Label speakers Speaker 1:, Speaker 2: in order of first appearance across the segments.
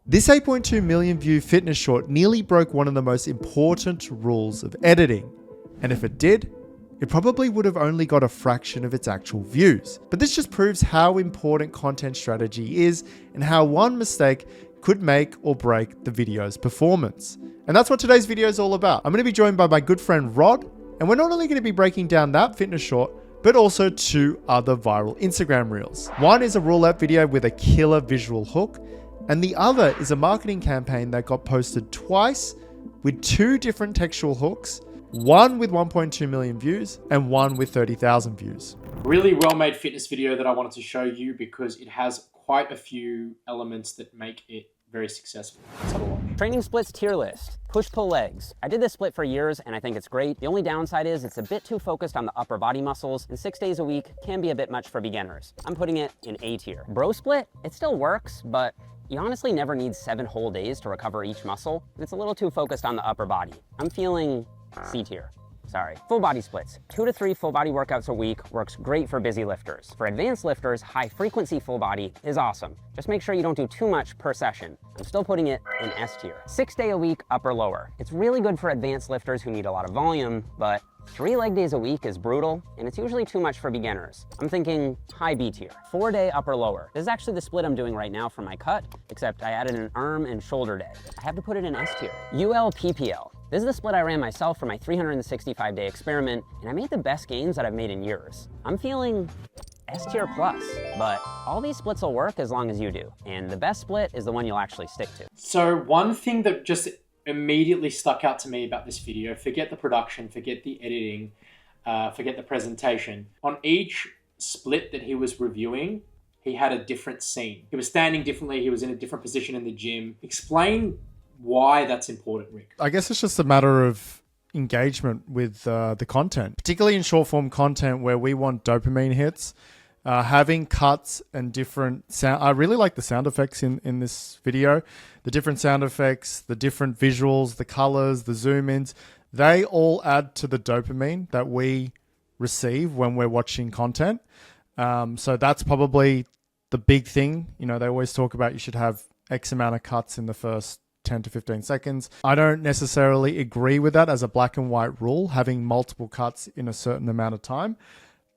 Speaker 1: This 8.2 million view fitness short nearly broke one of the most important rules of editing. And if it did, it probably would have only got a fraction of its actual views. But this just proves how important content strategy is and how one mistake could make or break the video's performance. And that's what today's video is all about. I'm going to be joined by my good friend Rod, and we're not only going to be breaking down that fitness short, but also two other viral Instagram reels. One is a roulette video with a killer visual hook, and the other is a marketing campaign that got posted twice with two different textual hooks, one with 1.2 million views and one with 30,000 views.
Speaker 2: Really well-made fitness video that I wanted to show you because it has quite a few elements that make it very successful. Let's have a watch.
Speaker 3: Training splits tier list. Push-pull legs. I did this split for years and I think it's great. The only downside is it's a bit too focused on the upper body muscles, and 6 days a week can be a bit much for beginners. I'm putting it in A tier. Bro split, it still works, but you honestly never need 7 whole days to recover each muscle. It's a little too focused on the upper body. I'm feeling C tier. Sorry. Full body splits. 2 to 3 full body workouts a week works great for busy lifters. For advanced lifters, high frequency full body is awesome. Just make sure you don't do too much per session. I'm still putting it in S tier. 6 day a week, upper lower. It's really good for advanced lifters who need a lot of volume, but 3 leg days a week is brutal, and it's usually too much for beginners. I'm thinking high B tier. 4 day upper lower. This is actually the split I'm doing right now for my cut, except I added an arm and shoulder day. I have to put it in S tier. UL PPL. This is the split I ran myself for my 365-day experiment, and I made the best gains that I've made in years. I'm feeling S tier plus, but all these splits will work as long as you do, and the best split is the one you'll actually stick to.
Speaker 2: So one thing that just immediately stuck out to me about this video, forget the production, forget the editing, forget the presentation. On each split that he was reviewing, he had a different scene. He was standing differently, he was in a different position in the gym. Explain why that's important, Rick.
Speaker 1: I guess it's just a matter of engagement with the content, particularly in short form content where we want dopamine hits. Having cuts and different sound. I really like the sound effects in this video. The different sound effects, the different visuals, the colors, the zoom ins, they all add to the dopamine that we receive when we're watching content. So that's probably the big thing. You know, they always talk about you should have X amount of cuts in the first 10 to 15 seconds. I don't necessarily agree with that as a black and white rule, having multiple cuts in a certain amount of time,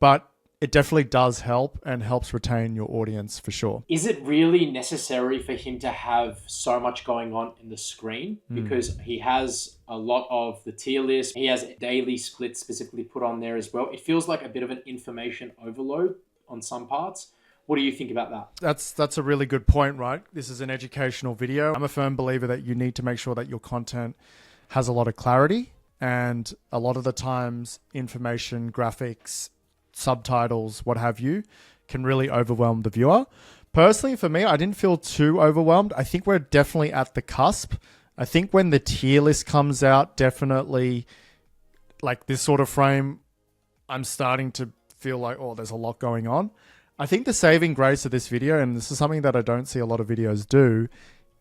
Speaker 1: but it definitely does help and helps retain your audience for sure.
Speaker 2: Is it really necessary for him to have so much going on in the screen? Because he has a lot of the tier list. He has daily splits specifically put on there as well. It feels like a bit of an information overload on some parts. What do you think about that?
Speaker 1: That's a really good point, right? This is an educational video. I'm a firm believer that you need to make sure that your content has a lot of clarity, and a lot of the times information, graphics, subtitles, what have you, can really overwhelm the viewer. Personally, for me, I didn't feel too overwhelmed. I think we're definitely at the cusp. I think when the tier list comes out, definitely like this sort of frame, I'm starting to feel like, oh, there's a lot going on. I think the saving grace of this video, and this is something that I don't see a lot of videos do,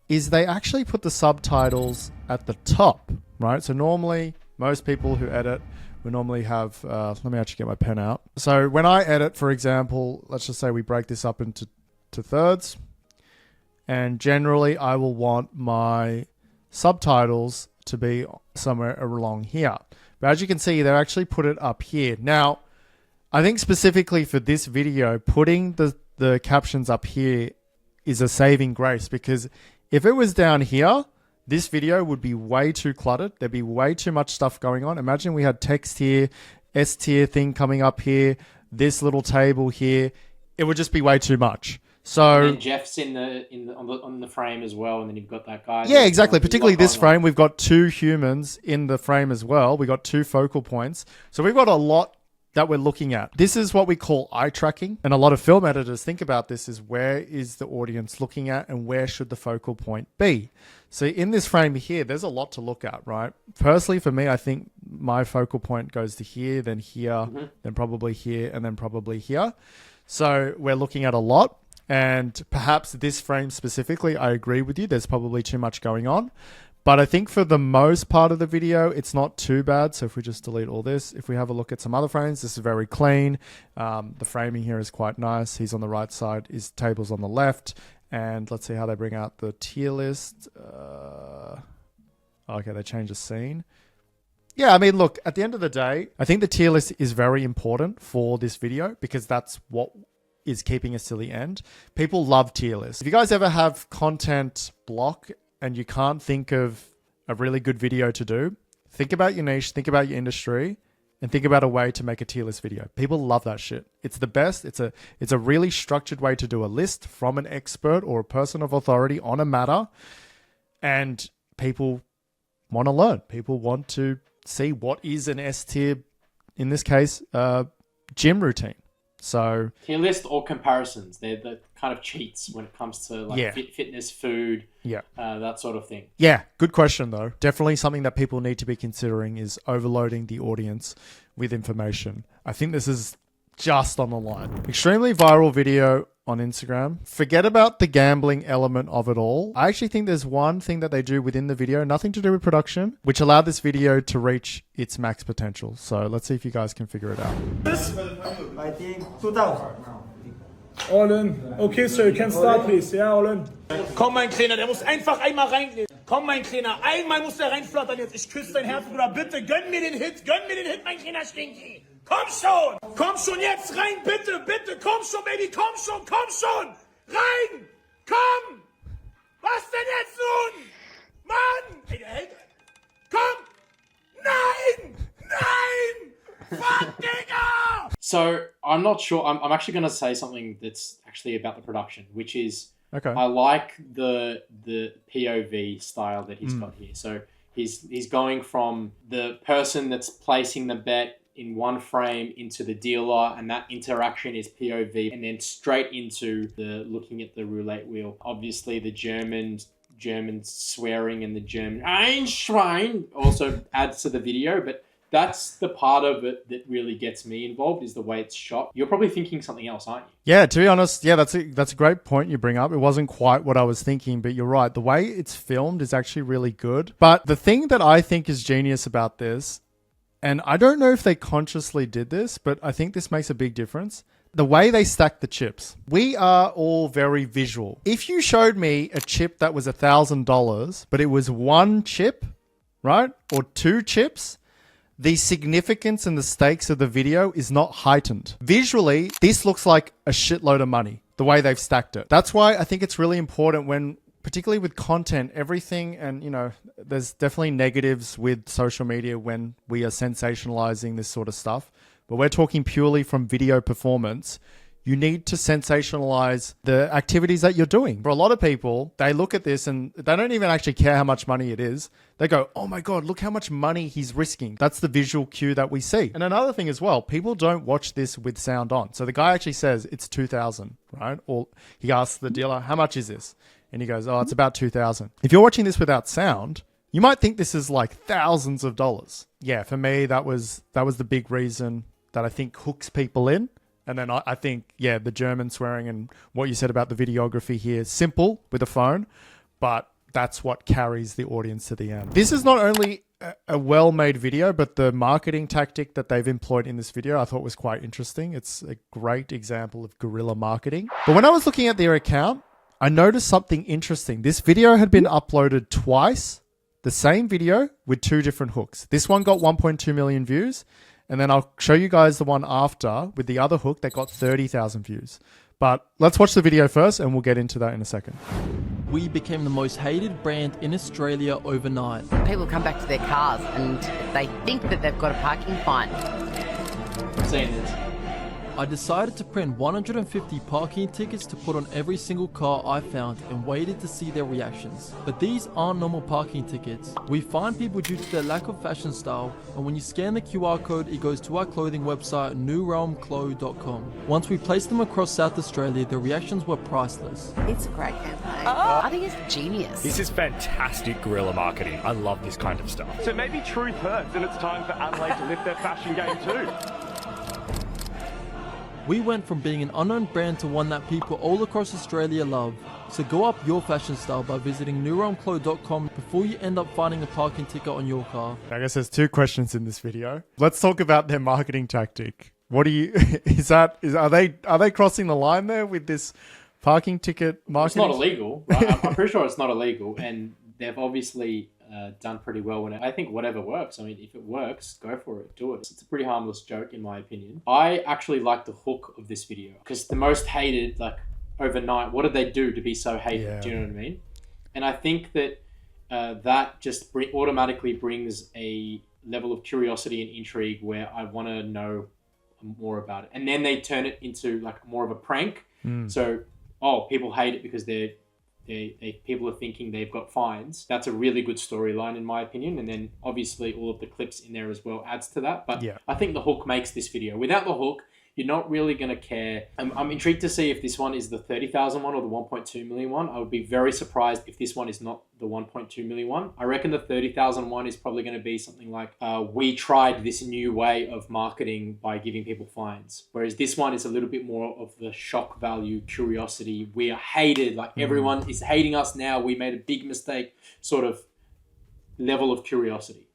Speaker 1: is they actually put the subtitles at the top, right? So normally, most people who edit will normally have, let me actually get my pen out. So when I edit, for example, let's just say we break this up into thirds, and generally I will want my subtitles to be somewhere along here. But as you can see, they actually put it up here. Now, I think specifically for this video, putting the captions up here is a saving grace, because if it was down here, this video would be way too cluttered. There'd be way too much stuff going on. Imagine we had text here, S tier thing coming up here, this little table here. It would just be way too much. So
Speaker 2: and then Jeff's on the frame as well, and then you've got that guy.
Speaker 1: Yeah, exactly. Particularly this frame, we've got 2 humans in the frame as well. We got 2 focal points. So we've got a lot that we're looking at. This is what we call eye tracking. And a lot of film editors think about this is where is the audience looking at and where should the focal point be? So in this frame here, there's a lot to look at, right? Personally, for me, I think my focal point goes to here, then here, then probably here, and then probably here. So we're looking at a lot. And perhaps this frame specifically, I agree with you. There's probably too much going on. But I think for the most part of the video, it's not too bad. So if we just delete all this, if we have a look at some other frames, this is very clean. The framing here is quite nice. He's on the right side, his table's on the left. And let's see how they bring out the tier list. Okay, they changed the scene. Yeah, I mean, look, at the end of the day, I think the tier list is very important for this video because that's what is keeping us till the end. People love tier lists. If you guys ever have content block and you can't think of a really good video to do, think about your niche, think about your industry, and think about a way to make a tier list video. People love that shit. It's the best. It's a really structured way to do a list from an expert or a person of authority on a matter. And people want to learn. People want to see what is an S tier, in this case, gym routine. So
Speaker 2: tier list or comparisons, they're the kind of cheats when it comes to like fitness, food, that sort of thing. Yeah,
Speaker 1: good question though. Definitely something that people need to be considering is overloading the audience with information. I think this is just on the line. Extremely viral video on Instagram. Forget about the gambling element of it all. I actually think there's one thing that they do within the video, nothing to do with production, which allowed this video to reach its max potential. So let's see if you guys can figure it out.
Speaker 4: I think 2000. All in. Okay, sir, you can start, please. Yeah, all in.
Speaker 5: Komm, mein Kleiner, der muss einfach einmal reingehen. Komm, mein Kleiner, einmal muss der reinflattern jetzt. Ich küsse dein Herz, Bruder. Bitte, gönn mir den Hit, mein Kleiner Stinky. Komm schon jetzt rein, bitte, bitte, komm schon, Baby, komm schon, rein, komm. Was denn jetzt nun? Mann, ey, der hält. Komm, nein. Fuck, Digga!
Speaker 2: So I'm not sure. I'm actually going to say something that's actually about the production, which is
Speaker 1: okay.
Speaker 2: I like the POV style that he's got here. So he's going from the person that's placing the bet in one frame into the dealer, and that interaction is POV, and then straight into the looking at the roulette wheel. Obviously, the German swearing and the German "Ein Schwein" also adds to the video, but that's the part of it that really gets me involved, is the way it's shot. You're probably thinking something else, aren't you?
Speaker 1: Yeah, to be honest, yeah, that's a great point you bring up. It wasn't quite what I was thinking, but you're right. The way it's filmed is actually really good. But the thing that I think is genius about this, and I don't know if they consciously did this, but I think this makes a big difference. The way they stack the chips. We are all very visual. If you showed me a chip that was $1,000, but it was one chip, right? Or two chips, the significance and the stakes of the video is not heightened. Visually, this looks like a shitload of money, the way they've stacked it. That's why I think it's really important when, particularly with content, everything, and you know, there's definitely negatives with social media when we are sensationalizing this sort of stuff, but we're talking purely from video performance. You need to sensationalize the activities that you're doing. For a lot of people, they look at this and they don't even actually care how much money it is. They go, oh my God, look how much money he's risking. That's the visual cue that we see. And another thing as well, people don't watch this with sound on. So the guy actually says it's 2,000, right? Or he asks the dealer, how much is this? And he goes, oh, it's about 2,000. If you're watching this without sound, you might think this is like thousands of dollars. Yeah, for me, that was the big reason that I think hooks people in. And then I think, yeah, the German swearing and what you said about the videography here is simple with a phone, but that's what carries the audience to the end. This is not only a well-made video, but the marketing tactic that they've employed in this video I thought was quite interesting. It's a great example of guerrilla marketing. But when I was looking at their account, I noticed something interesting. This video had been uploaded twice, the same video with two different hooks. This one got 1.2 million views. And then I'll show you guys the one after with the other hook that got 30,000 views. But let's watch the video first and we'll get into that in a second.
Speaker 6: We became the most hated brand in Australia overnight.
Speaker 7: People come back to their cars and they think that they've got a parking fine.
Speaker 2: I'm saying this.
Speaker 6: I decided to print 150 parking tickets to put on every single car I found and waited to see their reactions. But these aren't normal parking tickets. We find people due to their lack of fashion style, and when you scan the QR code, it goes to our clothing website, newrealmclo.com. Once we placed them across South Australia, the reactions were priceless.
Speaker 7: It's a great campaign. I think it's genius.
Speaker 8: This is fantastic guerrilla marketing. I love this kind of stuff.
Speaker 9: So maybe truth hurts and it's time for Adelaide to lift their fashion game too.
Speaker 6: We went from being an unknown brand to one that people all across Australia love. So go up your fashion style by visiting newrealmclo.com before you end up finding a parking ticket on your car.
Speaker 1: I guess there's two questions in this video. Let's talk about their marketing tactic. What do you are they crossing the line there with this Parking ticket
Speaker 2: It's
Speaker 1: marketing.
Speaker 2: not illegal, right? I'm pretty sure it's not illegal, and they've obviously done pretty well with it. I think whatever works. I mean, if it works, go for it, do it. It's a pretty harmless joke, in my opinion. I actually like the hook of this video because the most hated, like overnight, what did they do to be so hated?
Speaker 1: Yeah.
Speaker 2: Do you know what I mean? And I think that that just automatically brings a level of curiosity and intrigue where I want to know more about it. And then they turn it into like more of a prank. So, people hate it because people are thinking they've got fines. That's a really good storyline in my opinion. And then obviously all of the clips in there as well adds to that. But
Speaker 1: Yeah.
Speaker 2: I think the hook makes this video. Without the hook, you're not really going to care. I'm intrigued to see if this one is the 30,000 one or the 1.2 million one. I would be very surprised if this one is not the 1.2 million one. I reckon the 30,000 one is probably going to be something like, we tried this new way of marketing by giving people fines. Whereas this one is a little bit more of the shock value, curiosity. We are hated. Like everyone is hating us now. We made a big mistake sort of level of curiosity.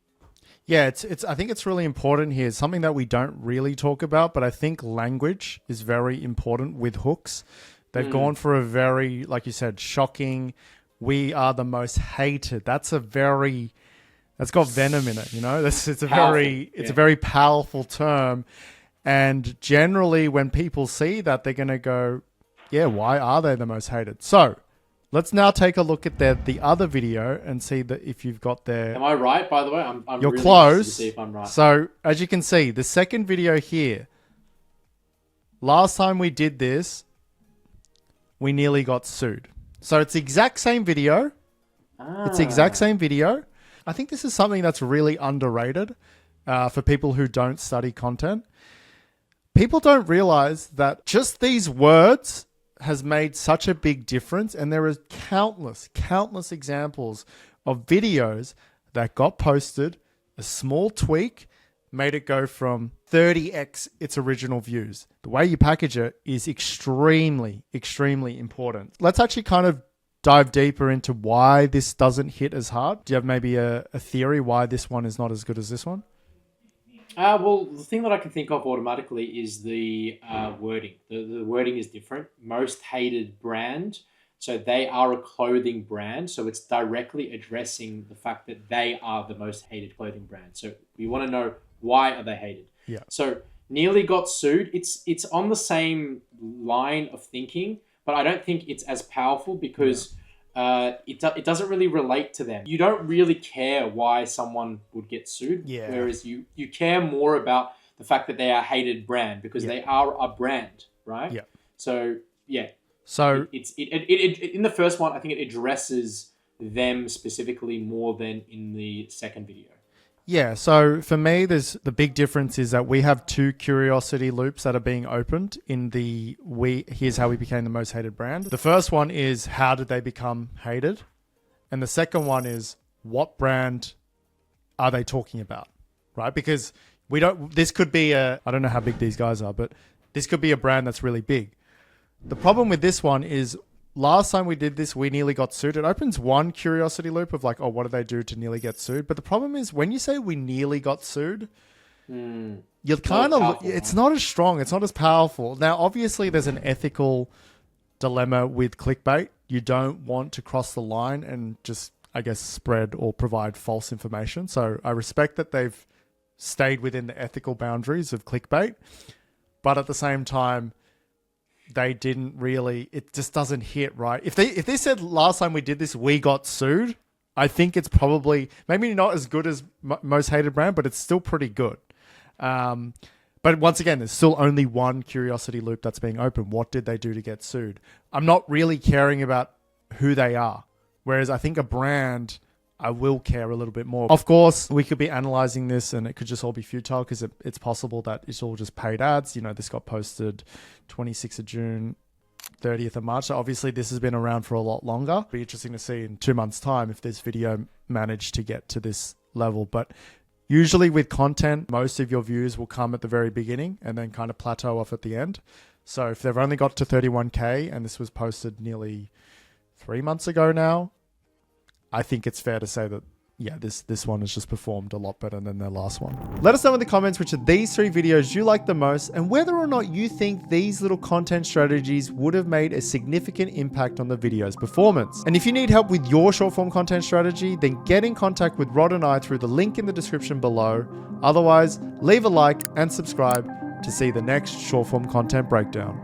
Speaker 1: Yeah, it's. I think it's really important here. It's something that we don't really talk about, but I think language is very important with hooks. They've gone for a very, like you said, shocking. We are the most hated. That's got venom in it. You know, it's a very powerful term. And generally, when people see that, they're going to go, "Yeah, why are they the most hated?" So let's now take a look at the other video and see that if you've got their...
Speaker 2: Am I right, by the way? I'm
Speaker 1: You're
Speaker 2: really
Speaker 1: close.
Speaker 2: interested to see if I'm right.
Speaker 1: So, as you can see, the second video here, last time we did this, we nearly got sued. So, it's the exact same video. It's the exact same video. I think this is something that's really underrated for people who don't study content. People don't realize that just these words has made such a big difference, and there are countless examples of videos that got posted, a small tweak made it go from 30x its original views. The way you package it is extremely important. Let's actually kind of dive deeper into why this doesn't hit as hard. Do you have maybe a theory why this one is not as good as this one?
Speaker 2: Well, the thing that I can think of automatically is the wording. The wording is different. Most hated brand. So they are a clothing brand. So it's directly addressing the fact that they are the most hated clothing brand. So we want to know, why are they hated?
Speaker 1: Yeah.
Speaker 2: So nearly got sued. It's on the same line of thinking, but I don't think it's as powerful because... it doesn't really relate to them. You don't really care why someone would get sued.
Speaker 1: Yeah.
Speaker 2: Whereas you care more about the fact that they are a hated brand because they are a brand, right?
Speaker 1: Yeah.
Speaker 2: So yeah.
Speaker 1: So
Speaker 2: It in the first one, I think it addresses them specifically more than in the second video.
Speaker 1: yeah, so for me, the big difference is that we have two curiosity loops that are being opened in the here's how we became the most hated brand. The first one is how did they become hated? And the second one is what brand are they talking about? Right? Because this could be I don't know how big these guys are, but this could be a brand that's really big. The problem with this one is last time we did this, we nearly got sued. It opens one curiosity loop of like, oh, what did they do to nearly get sued? But the problem is when you say we nearly got sued, you're kind of, it's not as strong. It's not as powerful. Now, obviously there's an ethical dilemma with clickbait. You don't want to cross the line and just, I guess, spread or provide false information. So I respect that they've stayed within the ethical boundaries of clickbait. But at the same time, they didn't really, it just doesn't hit right. If they said last time we did this, we got sued, I think it's probably maybe not as good as most hated brand, but it's still pretty good. But once again, there's still only one curiosity loop that's being open. What did they do to get sued? I'm not really caring about who they are. Whereas I think a brand, I will care a little bit more. Of course, we could be analyzing this and it could just all be futile because it's possible that it's all just paid ads. You know, this got posted 26th of June, 30th of March. So obviously this has been around for a lot longer. It'll be interesting to see in 2 months' time if this video managed to get to this level. But usually with content, most of your views will come at the very beginning and then kind of plateau off at the end. So if they've only got to 31K and this was posted nearly 3 months ago now, I think it's fair to say that yeah, this one has just performed a lot better than their last one. Let us know in the comments which of these 3 videos you like the most and whether or not you think these little content strategies would have made a significant impact on the video's performance. And if you need help with your short form content strategy, then get in contact with Rod and I through the link in the description below. Otherwise, leave a like and subscribe to see the next short form content breakdown.